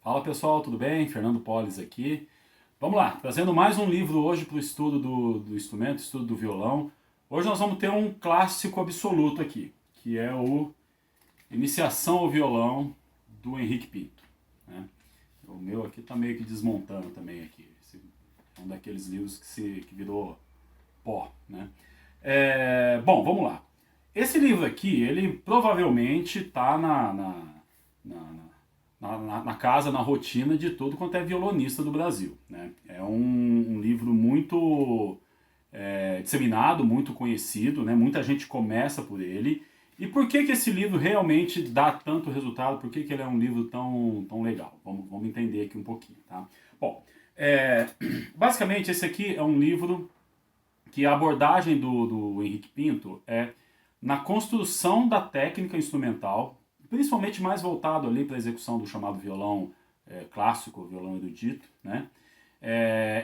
Fala pessoal, tudo bem? Fernando Polis aqui. Vamos lá, trazendo mais um livro hoje para o estudo do instrumento, estudo do violão. Hoje nós vamos ter um clássico absoluto aqui, que é o Iniciação ao Violão, do Henrique Pinto, né? O meu aqui está meio que desmontando também aqui. Esse é um daqueles livros que virou pó, né? Bom, vamos lá. Esse livro aqui, ele provavelmente está na casa, na rotina de todo quanto é violonista do Brasil, né? É um livro muito disseminado, muito conhecido, né? Muita gente começa por ele. E por que esse livro realmente dá tanto resultado? Por que ele é um livro tão legal? Vamos entender aqui um pouquinho, tá? Bom, basicamente esse aqui é um livro que a abordagem do Henrique Pinto é na construção da técnica instrumental, principalmente mais voltado ali para a execução do chamado violão clássico, violão erudito, né?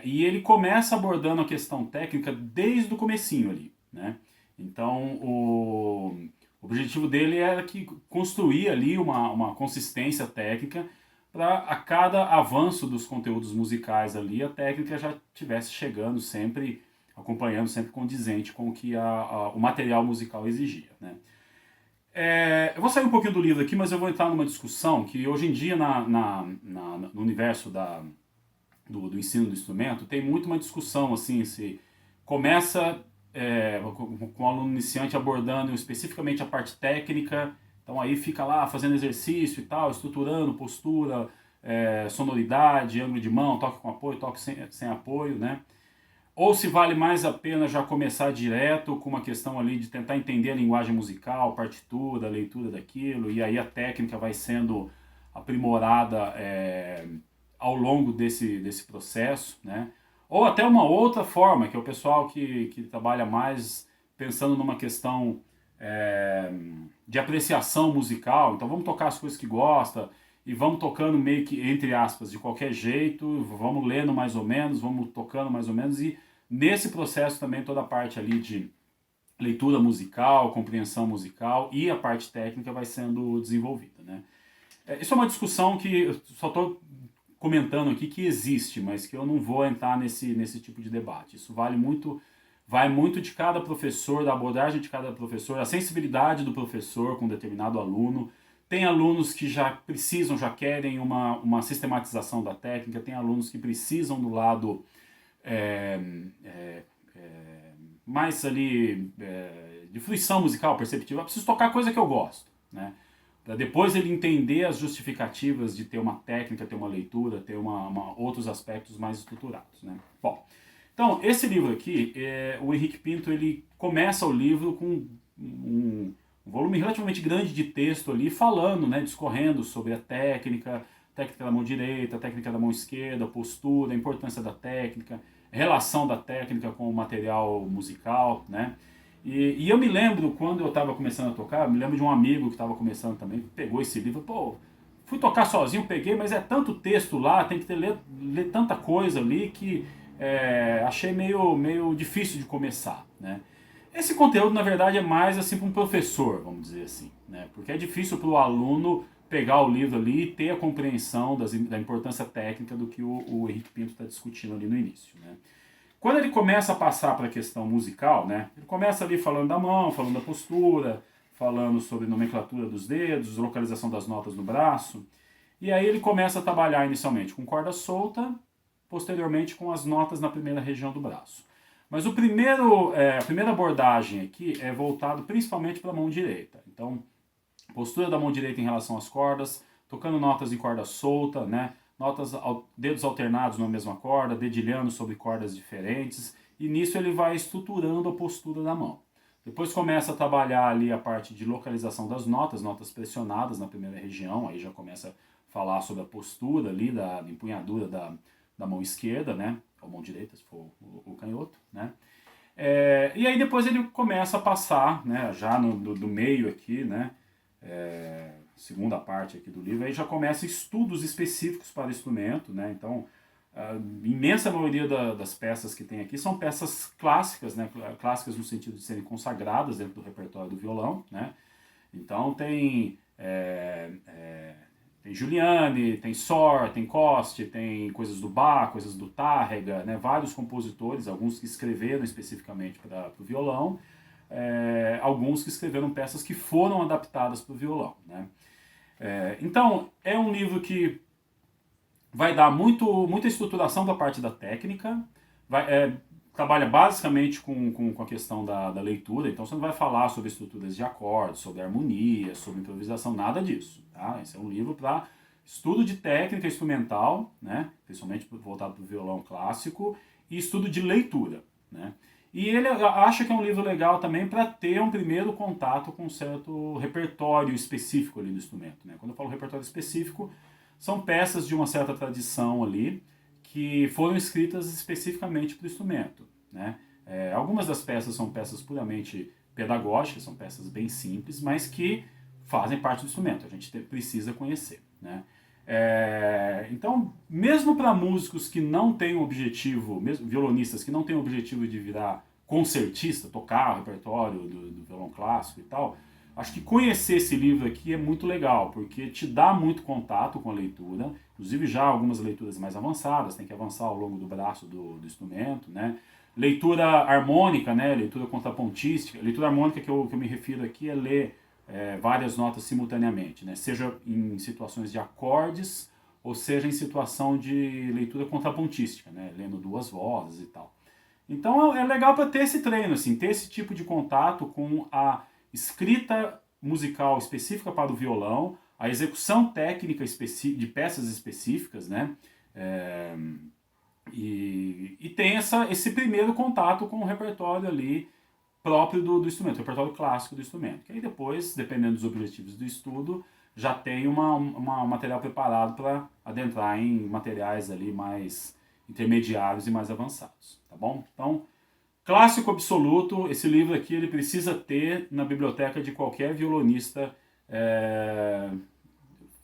E ele começa abordando a questão técnica desde o comecinho ali, né? Então o objetivo dele era construir ali uma consistência técnica para a cada avanço dos conteúdos musicais ali a técnica já estivesse chegando sempre, acompanhando sempre condizente com o que o material musical exigia, né? Eu vou sair um pouquinho do livro aqui, mas eu vou entrar numa discussão que hoje em dia no universo do ensino do instrumento tem muito uma discussão assim, se começa com o aluno iniciante abordando especificamente a parte técnica, então aí fica lá fazendo exercício e tal, estruturando postura, sonoridade, ângulo de mão, toque com apoio, toque sem apoio, né? Ou se vale mais a pena já começar direto com uma questão ali de tentar entender a linguagem musical, partitura, a leitura daquilo, e aí a técnica vai sendo aprimorada ao longo desse processo, né? Ou até uma outra forma, que é o pessoal que trabalha mais pensando numa questão de apreciação musical. Então vamos tocar as coisas que gosta e vamos tocando meio que, entre aspas, de qualquer jeito, vamos lendo mais ou menos, vamos tocando mais ou menos, e nesse processo também toda a parte ali de leitura musical, compreensão musical e a parte técnica vai sendo desenvolvida, né? Isso é uma discussão que eu só estou comentando aqui que existe, mas que eu não vou entrar nesse tipo de debate. Isso vai muito de cada professor, da abordagem de cada professor, a sensibilidade do professor com determinado aluno. Tem alunos que já precisam, já querem uma sistematização da técnica, tem alunos que precisam do lado mais ali de fruição musical perceptiva. Eu preciso tocar coisa que eu gosto, né? Para depois ele entender as justificativas de ter uma técnica, ter uma leitura, ter outros aspectos mais estruturados, né? Bom, então esse livro aqui, o Henrique Pinto, ele começa o livro com um volume relativamente grande de texto ali, falando, né, discorrendo sobre a técnica da mão direita, a técnica da mão esquerda, a postura, a importância da técnica, a relação da técnica com o material musical, né? E eu me lembro, quando eu estava começando a tocar, me lembro de um amigo que estava começando também, que pegou esse livro, pô, fui tocar sozinho, peguei, mas é tanto texto lá, tem que ler tanta coisa ali que achei meio difícil de começar, né? Esse conteúdo, na verdade, é mais assim para um professor, vamos dizer assim, né? Porque é difícil para o aluno pegar o livro ali e ter a compreensão da importância técnica do que o Henrique Pinto está discutindo ali no início, né? Quando ele começa a passar para a questão musical, né, ele começa ali falando da mão, falando da postura, falando sobre nomenclatura dos dedos, localização das notas no braço, e aí ele começa a trabalhar inicialmente com corda solta, posteriormente com as notas na primeira região do braço. Mas a primeira abordagem aqui é voltado principalmente para a mão direita. Então, postura da mão direita em relação às cordas, tocando notas em corda solta, né? Dedos alternados na mesma corda, dedilhando sobre cordas diferentes, e nisso ele vai estruturando a postura da mão. Depois começa a trabalhar ali a parte de localização das notas pressionadas na primeira região, aí já começa a falar sobre a postura ali, da empunhadura da mão esquerda, né? Ou mão direita, se for o canhoto, né? E aí depois ele começa a passar, né, já do meio aqui, né? Segunda parte aqui do livro, aí já começa estudos específicos para o instrumento, né? Então, a imensa maioria das peças que tem aqui são peças clássicas, né? Clássicas no sentido de serem consagradas dentro do repertório do violão, né? Então tem Tem Giuliani, tem Sor, tem Coste, tem coisas do Bach, coisas do Tárrega, né? Vários compositores, alguns que escreveram especificamente para o violão, alguns que escreveram peças que foram adaptadas para o violão. Né? Então, é um livro que vai dar muita estruturação para a parte da técnica, trabalha basicamente com a questão da leitura, então você não vai falar sobre estruturas de acordes, sobre harmonia, sobre improvisação, nada disso. Tá? Esse é um livro para estudo de técnica instrumental, né? Principalmente voltado para o violão clássico, e estudo de leitura. Né? E ele acha que é um livro legal também para ter um primeiro contato com um certo repertório específico ali do instrumento. Né? Quando eu falo repertório específico, são peças de uma certa tradição ali, que foram escritas especificamente para o instrumento. Né? Algumas das peças são peças puramente pedagógicas, são peças bem simples, mas que fazem parte do instrumento, a gente precisa conhecer. Né? Então, mesmo para músicos que não têm o objetivo, mesmo violonistas que não têm o objetivo de virar concertista, tocar o repertório do violão clássico e tal, acho que conhecer esse livro aqui é muito legal, porque te dá muito contato com a leitura, inclusive já algumas leituras mais avançadas, tem que avançar ao longo do braço do instrumento, né? Leitura harmônica, né? Leitura contrapontística. Leitura harmônica que eu me refiro aqui é ler várias notas simultaneamente, né? Seja em situações de acordes, ou seja em situação de leitura contrapontística, né? Lendo duas vozes e tal. Então é legal para ter esse treino, assim, ter esse tipo de contato com a escrita musical específica para o violão, a execução técnica de peças específicas, né? E tem esse primeiro contato com o repertório ali próprio do instrumento, o repertório clássico do instrumento. Que aí depois, dependendo dos objetivos do estudo, já tem um material preparado para adentrar em materiais ali mais intermediários e mais avançados, tá bom? Então, clássico absoluto, esse livro aqui ele precisa ter na biblioteca de qualquer violonista.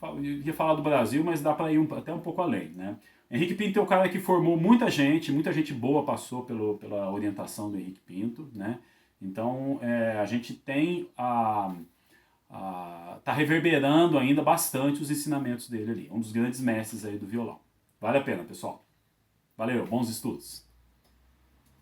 Eu ia falar do Brasil, mas dá para ir até um pouco além. Né? Henrique Pinto é o cara que formou muita gente boa passou pela orientação do Henrique Pinto. Né? Então a gente tem tá reverberando ainda bastante os ensinamentos dele ali. Um dos grandes mestres aí do violão. Vale a pena, pessoal. Valeu, bons estudos.